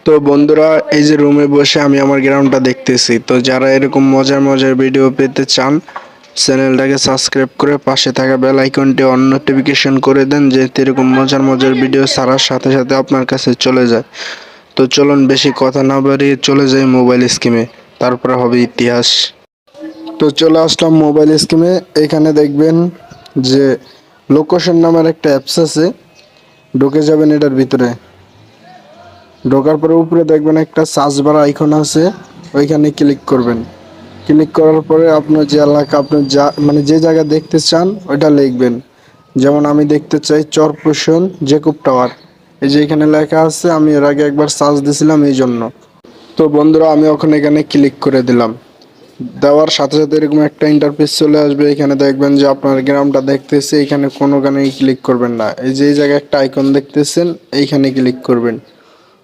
তো বন্ধুরা, এই যে রুমে বসে আমি আমার গ্রাউন্ডটা দেখতেছি। তো যারা এরকম মজার মজার ভিডিও পেতে চান, চ্যানেলটাকে সাবস্ক্রাইব করে পাশে থাকা বেল আইকনটি অন নোটিফিকেশন করে দেন, যেহেতু এরকম মজার মজার ভিডিও ছাড়ার সাথে সাথে আপনার কাছে চলে যায়। তো চলুন বেশি কথা না বাড়িয়ে চলে যাই মোবাইল স্কিমে, তারপরে হবে ইতিহাস। তো চলে আসলাম মোবাইল স্কিমে। এখানে দেখবেন যে লোকেশন নামের একটা অ্যাপস আছে, ঢুকে যাবেন এটার ভিতরে। ঢোকার পরে উপরে দেখবেন একটা সার্চ বার আইকন আছে, ওইখানে ক্লিক করবেন। ক্লিক করার পরে আপনার যে এলাকা, আপনি যা মানে যে জায়গা দেখতে চান ওইটা লিখবেন। যেমন আমি দেখতে চাই চরপোষণ জেকুব টাওয়ার, এই যে এখানে লেখা আছে। আমি এর আগে একবার সার্চ দিয়েছিলাম এই জন্য। তো বন্ধুরা, আমি ওখানে এখানে ক্লিক করে দিলাম। দেওয়ার সাথে সাথে এরকম একটা ইন্টারফেস চলে আসবে। এখানে দেখবেন যে আপনার গ্রামটা দেখতেছে, এখানে কোনো গানেই ক্লিক করবেন না। এই যে এই জায়গায় একটা আইকন দেখতেছেন, এইখানে ক্লিক করবেন।